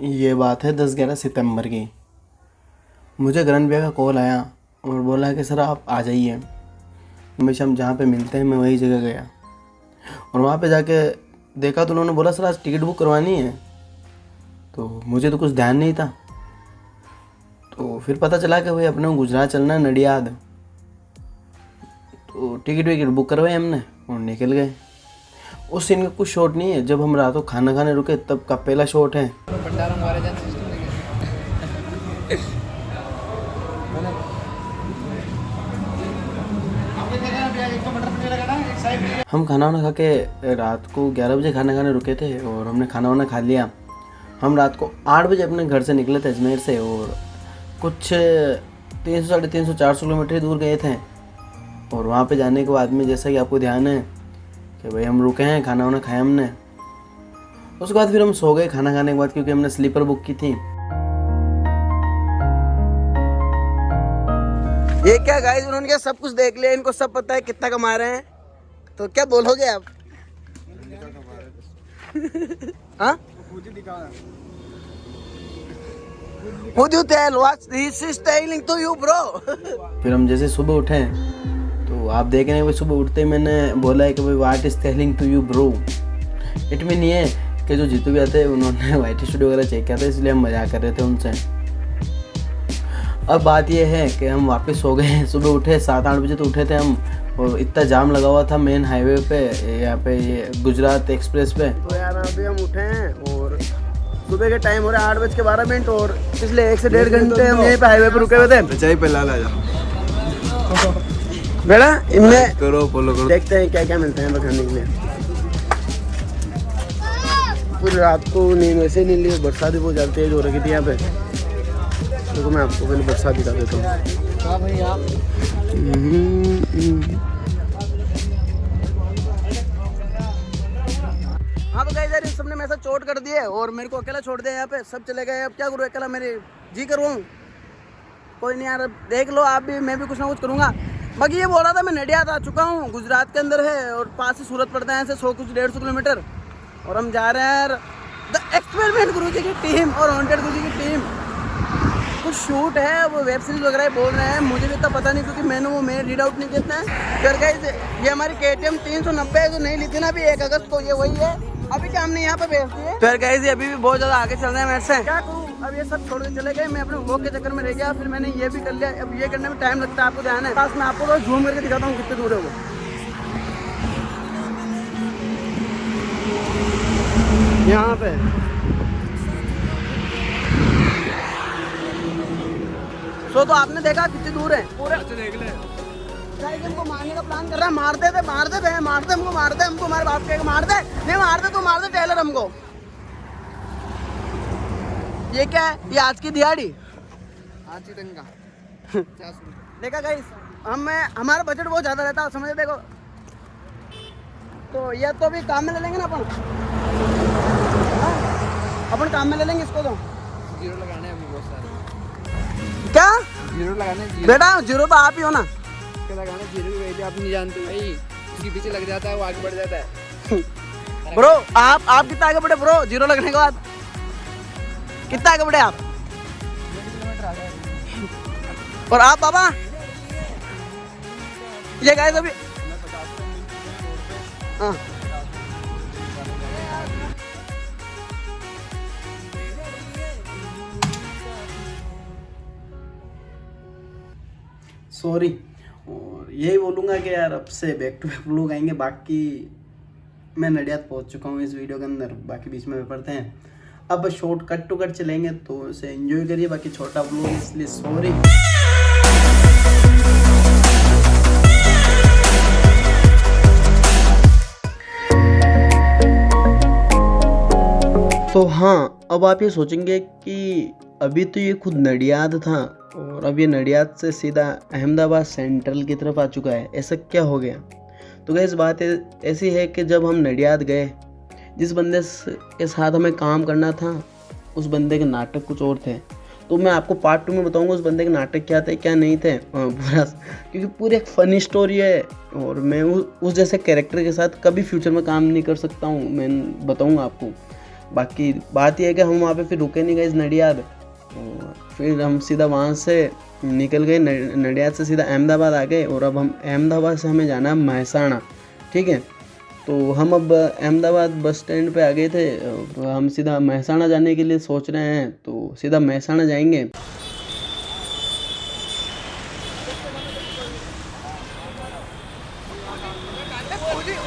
ये बात है 10-11 सितंबर की। मुझे गगन भैया का कॉल आया और बोला कि सर आप आ जाइए। हमेशा हम जहाँ पे मिलते हैं मैं वही जगह गया और वहाँ पे जाके देखा तो उन्होंने बोला सर आज टिकट बुक करवानी है। तो मुझे तो कुछ ध्यान नहीं था, तो फिर पता चला कि भाई अपने को गुजरात चलना है, नडियाद। तो टिकट विकट बुक करवाई हमने और निकल गए। उस सीन का कुछ शॉट नहीं है, जब हम रात को खाना खाने रुके तब का पहला शॉट है। हम खाना वाना खा के रात को 11 बजे खाना खाने रुके थे और हमने खाना वाना खा लिया। हम रात को 8 बजे अपने घर से निकले थे अजमेर से और कुछ 300 साढ़े 300 400 किलोमीटर दूर गए थे। और वहाँ पे जाने के बाद में जैसा कि आपको ध्यान है कि भाई हम रुके हैं, खाना वाना खाया हमने। उसके बाद फिर हम सो गए खाना खाने के बाद, क्योंकि हमने स्लीपर बुक की थी। ये क्या गाइस, उन्होंने क्या सब कुछ देख लिया, इनको सब पता है कितना कमा रहे हैं। तो क्या बोलोगे आप? हाँ? Would you tell what this is telling to you, bro? फिर हम जैसे सुबह उठे तो आप देख रहे हैं भाई, सुबह उठते ही मैंने बोला है कि भाई what is telling to you bro. It mean ये कि जो जीतू भी आते हैं उन्होंने वाइट स्टूडियो वगैरह चेक किया था, इसलिए हम मजाक कर रहे थे उनसे। अब बात ये है कि हम वापस सो गए। सुबह उठे 7-8 बजे तो उठे थे हम, और इतना जाम लगा हुआ था मेन हाईवे पे, यहाँ पे ये गुजरात एक्सप्रेस पे। तो यार अभी हम उठे हैं और सुबह के टाइम हो रहा है 8:12 और पिछले 1 से 1.5 घंटे हम यहीं पे हाईवे पे रुके हुए थे। चाय पे ला जा बेटा इनमें करो फॉलो करो, देखते हैं क्या क्या मिलते हैं खाने के लिए। पूरी रात को नींद वैसे नहीं ली, बरसात भी बहुत ज़्यादा तेज हो रही थी यहाँ पे। देखो मैं आपको पहले बरसात दिखा देता हूँ। हाँ तो गाइस यार, इन सबने मेरे साथ चोट कर दी है और मेरे को अकेला छोड़ दिया यहाँ पे। सब चले गए, अब क्या करूँ अकेला, मेरे जी करूँ। कोई नहीं यार, देख लो आप भी, मैं भी कुछ ना कुछ करूँगा। बाकी ये बोल रहा था मैं नडियाद आ चुका हूँ, गुजरात के अंदर है और पास से सूरत पड़ता है, ऐसे 100-150 किलोमीटर। और हम जा रहे हैं यार द एक्सपेरिमेंट गुरुजी की टीम और वांटेड गुरुजी की टीम। कुछ शूट है, वो वेब सीरीज वगैरह बोल रहे हैं, मुझे भी इतना पता नहीं क्योंकि मैंने वो मेरे रीड आउट नहीं किया है। फिर गाइस ये हमारी KTM 390 जो नहीं ली थी ना अभी 1 अगस्त को, ये वही है अभी क्या हमने यहाँ पे भेज दी है। फिर गाइस ये अभी भी बहुत ज़्यादा आगे चल रहे हैं मेरे से। क्या करूँ, अब ये सब छोड़ के चले गए, मैं अपने व्लॉग के चक्कर में रह गया। फिर मैंने ये भी कर लिया, अब ये करने में टाइम लगता है, आपको ध्यान है। पास मैं आपको तो झूम करके दिखाता हूँ कितने दूर है वो। यहाँ पे तो आपने देखा कितनी दूर है पूरे। देख ले हमको मारने का प्लान कर रहा है, मार दे हमको, मार दे हमको, हमारे बाप के मार दे, नहीं मार दे तो मार दे टेलर हमको। ये क्या है, ये आज की दिहाड़ी, आज की टंका। देखा गाइस, हमारा बजट बहुत ज्यादा रहता है, समझे। देखो तो ये तो अभी काम में ले लेंगे ना अपन काम में ले लेंगे इसको। तो जीरो लगाने हैं बहुत सारे। क्या जीरो लगाने? बेटा जीरो तो आप ही हो ना। क्या लगाने जीरो भी आप नहीं जानते भाई, उसके पीछे लग जाता है वो आगे बढ़ जाता है। ब्रो आप कितना आगे बढ़े ब्रो, जीरो लगने के बाद कितना आगे बढ़े आप? और आप बाबा ये गाइस अभी हाँ सॉरी। और यही बोलूँगा कि यार अब से बैक टू बैक लोग आएंगे। बाकी मैं नडियाद पहुंच चुका हूँ इस वीडियो के अंदर, बाकी बीच में पढ़ते हैं। अब शॉर्ट कट टू कट चलेंगे तो उसे एंजॉय करिए। बाकी छोटा ब्लॉग इसलिए सॉरी। तो हाँ, अब आप ये सोचेंगे कि अभी तो ये खुद नडियाद था और अब ये नडियाद से सीधा अहमदाबाद सेंट्रल की तरफ आ चुका है, ऐसा क्या हो गया? तो गाइस बात ऐसी है कि जब हम नडियाद गए, जिस बंदे के साथ हमें काम करना था उस बंदे के नाटक कुछ और थे। तो मैं आपको पार्ट 2 में बताऊंगा उस बंदे के नाटक क्या थे क्या नहीं थे पूरा, क्योंकि पूरी एक फ़नी स्टोरी है और मैं उस जैसे कैरेक्टर के साथ कभी फ्यूचर में काम नहीं कर सकता हूँ, मैं बताऊँगा आपको। बाकी बात यह है कि हम वहाँ पे फिर रुके नहीं गए इस नडियाद, और फिर हम सीधा वहाँ से निकल गए, नडियाद से सीधा अहमदाबाद आ गए। और अब हम अहमदाबाद से हमें जाना है महसाणा, ठीक है। तो हम अब अहमदाबाद बस स्टैंड पे आ गए थे, तो हम सीधा महसाणा जाने के लिए सोच रहे हैं, तो सीधा महसाणा जाएंगे।